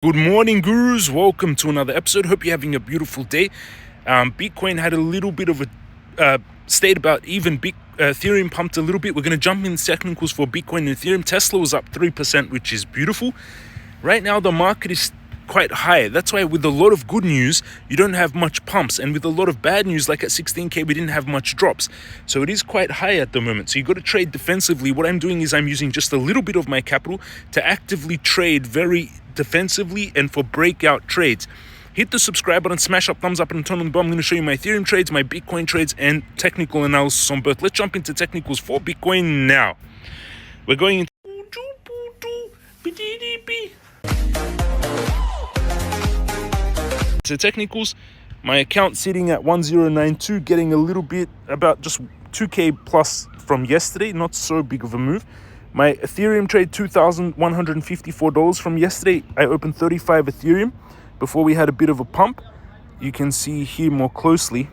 Good morning, gurus. Welcome to another episode. Hope you're having a beautiful day. Bitcoin had a little bit of a stayed about even. Ethereum pumped a little bit. We're going to jump in technicals for Bitcoin and Ethereum. Tesla was up 3%, which is beautiful. Right now, the market is quite high. That's why with a lot of good news, you don't have much pumps. And with a lot of bad news, like at 16K, we didn't have much drops. So it is quite high at the moment. So you got to trade defensively. What I'm doing is I'm using just a little bit of my capital to actively trade very defensively and for breakout trades. Hit the subscribe button, smash up, thumbs up, and turn on the bell. I'm going to show you my Ethereum trades, my Bitcoin trades, and technical analysis on both. Let's jump into technicals for Bitcoin now. We're going into technicals. My account sitting at 1092, getting a little bit about just 2k plus from yesterday, not so big of a move. My Ethereum trade, $2,154 from yesterday. I opened 35 Ethereum before we had a bit of a pump. You can see here more closely.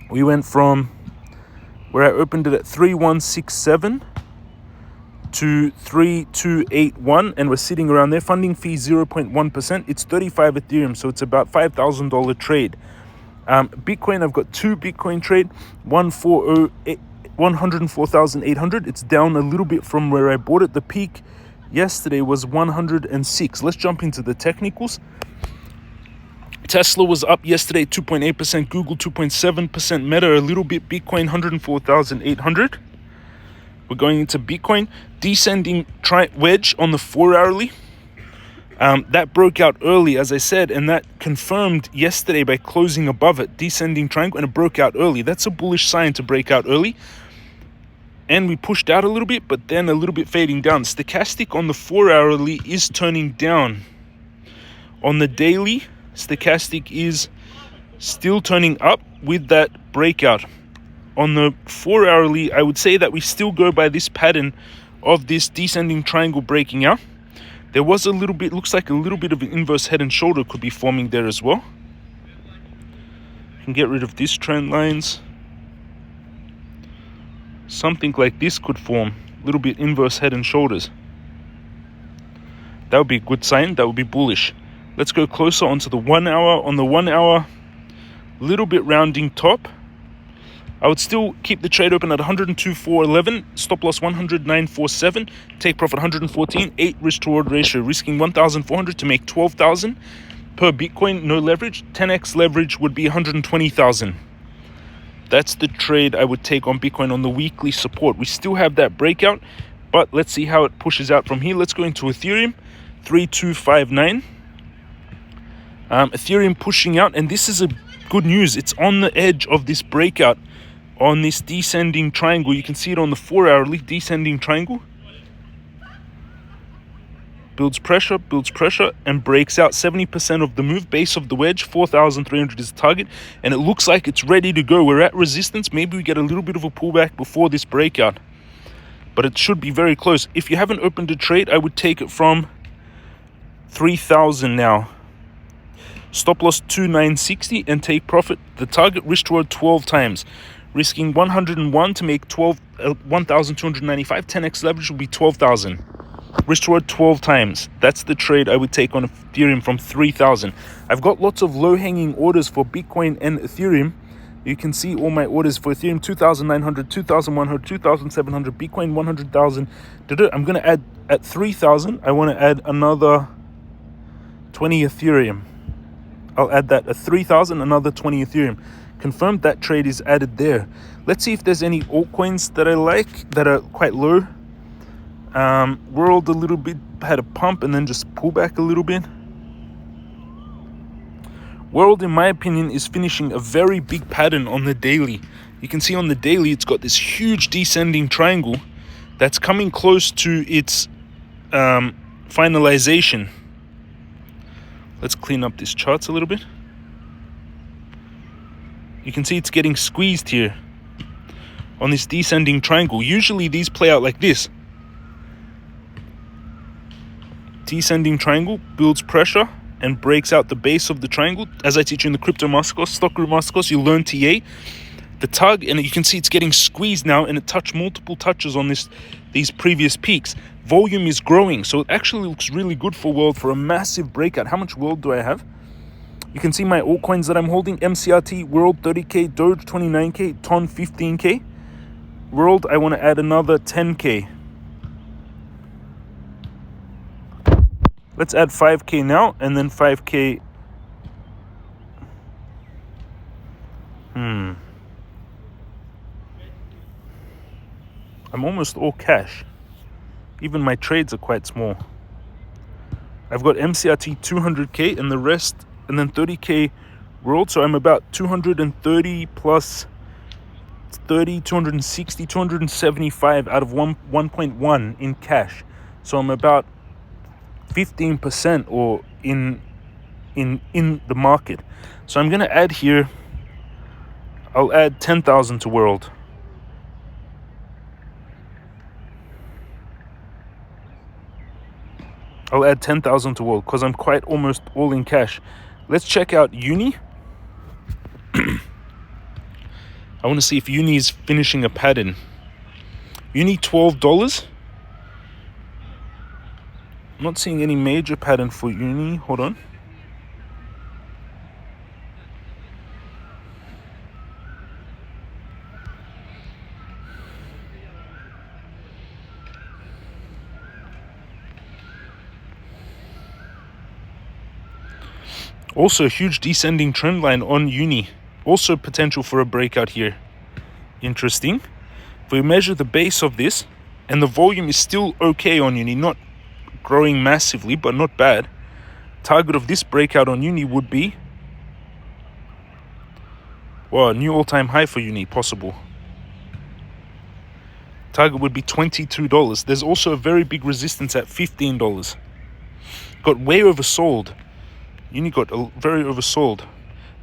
We went from where I opened it at 3167 to 3281, and we're sitting around there. Funding fee 0.1%. It's 35 Ethereum, so it's about $5,000 trade. Bitcoin, I've got two Bitcoin trade, 104,800. It's down a little bit from where I bought it. The peak yesterday was 106. Let's jump into the technicals. Tesla was up yesterday 2.8%, Google 2.7%, Meta a little bit, Bitcoin 104,800. We're going into Bitcoin, descending wedge on the 4-hourly. That broke out early, as I said, and that confirmed yesterday by closing above it, descending triangle, and it broke out early. That's a bullish sign to break out early. And we pushed out a little bit, but then a little bit fading down. Stochastic on the 4-hourly is turning down. On the daily, stochastic is still turning up with that breakout. On the 4-hourly, I would say that we still go by this pattern of this descending triangle breaking out. There was a little bit, looks like a little bit of an inverse head and shoulder could be forming there as well. You can get rid of these trend lines. Something like this could form, a little bit inverse head and shoulders. That would be a good sign, that would be bullish. Let's go closer onto the 1 hour. On the 1 hour, little bit rounding top. I would still keep the trade open at 102,411, stop loss 109,407, take profit 114, 8 risk to reward ratio, risking 1,400 to make 12,000 per Bitcoin, no leverage. 10x leverage would be 120,000. That's the trade I would take on Bitcoin on the weekly support. We still have that breakout, but let's see how it pushes out from here. Let's go into Ethereum, 3259. Ethereum pushing out, and this is a good news. It's on the edge of this breakout on this descending triangle. You can see it on the 4-hourly descending triangle. Builds pressure, and breaks out. 70% of the move, base of the wedge, 4,300 is the target, and it looks like it's ready to go. We're at resistance. Maybe we get a little bit of a pullback before this breakout, but it should be very close. If you haven't opened a trade, I would take it from 3,000 now. Stop loss 2,960 and take profit. The target risk toward 12 times. Risking 101 to make 1,295. 10x leverage will be 12,000. Risk toward 12 times. That's the trade I would take on Ethereum from 3,000. I've got lots of low-hanging orders for Bitcoin and Ethereum. You can see all my orders for Ethereum: 2,900, 2,100, 2,700, Bitcoin 100,000. I'm going to add at 3,000. I want to add another 20 Ethereum. I'll add that at 3,000, another 20 Ethereum. Confirmed that trade is added there. Let's see if there's any altcoins that I like that are quite low. World a little bit, had a pump and then just pull back a little bit. World, in my opinion, is finishing a very big pattern on the daily. You can see on the daily, it's got this huge descending triangle that's coming close to its finalization. Let's clean up these charts a little bit. You can see it's getting squeezed here on this descending triangle. Usually these play out like this. Descending triangle builds pressure and breaks out the base of the triangle. As I teach you in the crypto masterclass, stock group masterclass, you learn TA. The tug, and you can see it's getting squeezed now, and it touched multiple touches on these previous peaks. volume is growing. So it actually looks really good for World for a massive breakout. How much World do I have? You can see my altcoins that I'm holding. MCRT, World 30K, Doge 29K, Ton 15K. World, I want to add another 10K. Let's add 5K now and then 5K. I'm almost all cash. Even my trades are quite small. I've got MCRT 200K and the rest, and then 30K World. So I'm about 230 plus 30, 260, 275 out of 1.1 in cash. So I'm about 15% or in the market. So I'm gonna add here, I'll add 10,000 to World. I'll add 10,000 to World because I'm quite almost all in cash. Let's check out Uni. I want to see if Uni is finishing a pattern. Uni $12. I'm not seeing any major pattern for Uni. Hold on. Also, huge descending trend line on Uni. Also potential for a breakout here. Interesting. If we measure the base of this, and the volume is still okay on Uni, not growing massively, but not bad. Target of this breakout on Uni would be, wow, new all-time high for Uni, possible. Target would be $22. There's also a very big resistance at $15. Got way oversold. Uni got very oversold.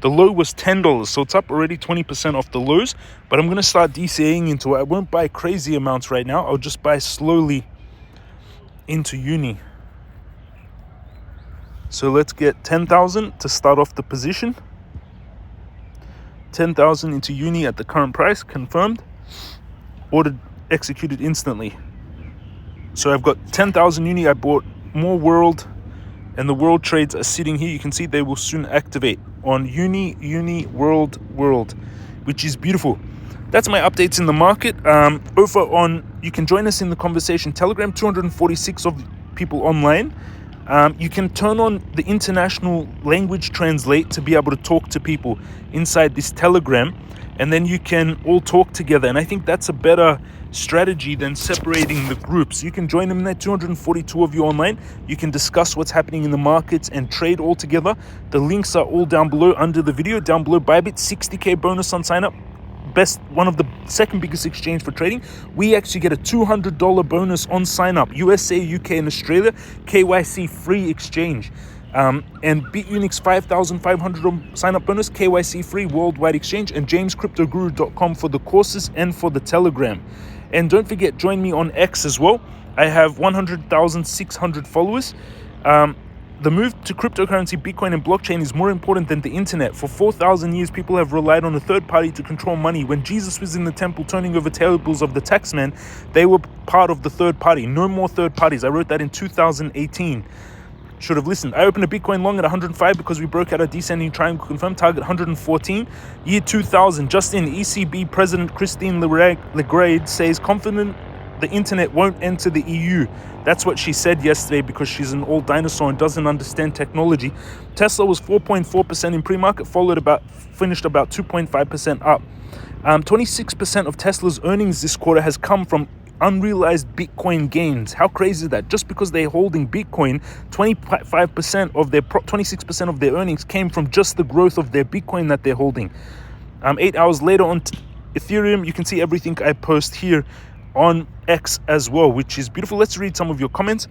The low was $10, so it's up already 20% off the lows. But I'm going to start DCAing into it. I won't buy crazy amounts right now. I'll just buy slowly into Uni. So let's get 10,000 to start off the position. 10,000 into Uni at the current price, confirmed. Ordered, executed instantly. So I've got 10,000 Uni. I bought more World. And the World trades are sitting here. You can see they will soon activate on Uni, World, which is beautiful. That's my updates in the market. Over on, you can join us in the conversation Telegram, 246 of people online. You can turn on the international language translate to be able to talk to people inside this Telegram, and then you can all talk together. And I think that's a better strategy than separating the groups. You can join them in there, 242 of you online. You can discuss what's happening in the markets and trade all together. The links are all down below under the video. Down below, Bybit, 60K bonus on sign up. One of the second biggest exchange for trading. We actually get a $200 bonus on sign up. USA, UK, and Australia. KYC free exchange. And Bitunix 5,500 on sign up bonus. KYC free worldwide exchange. And jamescryptoguru.com for the courses and for the Telegram. And don't forget, join me on X as well. I have 100,600 followers. The move to cryptocurrency, Bitcoin, and blockchain is more important than the internet. For 4,000 years, people have relied on a third party to control money. When Jesus was in the temple turning over tables of the taxman, they were part of the third party. No more third parties. I wrote that in 2018. Should have listened. I opened a Bitcoin long at 105 because we broke out a descending triangle, confirmed target 114. Year 2000, just in, ECB President Christine Lagarde says confident the internet won't enter the EU. That's what she said yesterday because she's an old dinosaur and doesn't understand technology. Tesla was 4.4% in pre-market, finished about 2.5% up. 26% of Tesla's earnings this quarter has come from unrealized Bitcoin gains. How crazy is that? Just because they're holding Bitcoin, 26% of their earnings came from just the growth of their Bitcoin that they're holding. 8 hours later on Ethereum, you can see everything I post here on X as well, which is beautiful. Let's read some of your comments.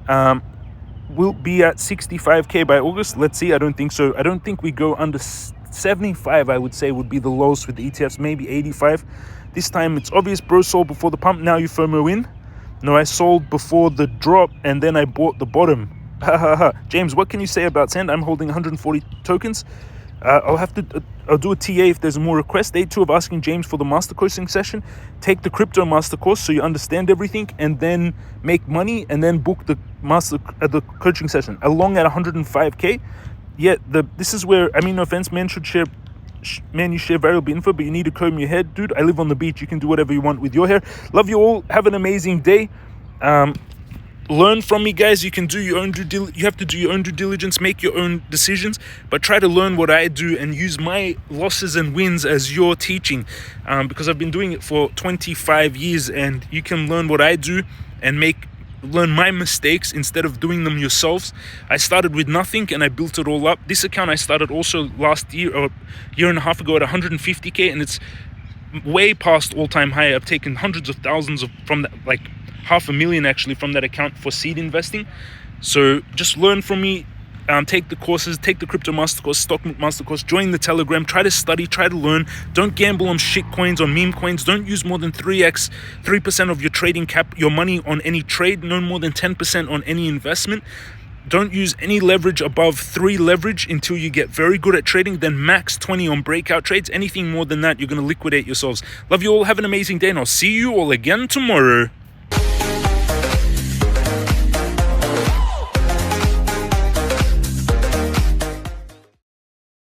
We'll be at 65K by August. Let's see. I don't think so. I don't think we go under 75, I would say, would be the lowest with the ETFs, maybe 85. This time it's obvious, bro sold before the pump, now you FOMO in. No, I sold before the drop and then I bought the bottom. James, what can you say about Sand? I'm holding 140 tokens. I'll do a TA if there's more requests. Day 2 of asking James for the master coaching session. Take the crypto master course so you understand everything, and then make money, and then book the the coaching session along at 105k. Yeah, this is where, I mean, no offense, man, you share valuable info, but you need to comb your head, dude. I live on the beach. You can do whatever you want with your hair. Love you all. Have an amazing day. Learn from me, guys. You can do your own you have to do your own due diligence, make your own decisions, but try to learn what I do and use my losses and wins as your teaching, because I've been doing it for 25 years, and you can learn what I do and learn my mistakes instead of doing them yourselves. I started with nothing and I built it all up. This account I started also last year or year and a half ago at 150k, and it's way past all-time high. I've taken hundreds of thousands from that, like $500,000 actually, from that account for seed investing. So just learn from me. Take the courses, take the crypto master course, stock master course, join the Telegram, try to study, try to learn. Don't gamble on shit coins, on meme coins. Don't use more than 3% of your trading your money on any trade, no more than 10% on any investment. Don't use any leverage above 3 leverage until you get very good at trading, then max 20 on breakout trades. Anything more than that, you're going to liquidate yourselves. Love you all. Have an amazing day, and I'll see you all again tomorrow.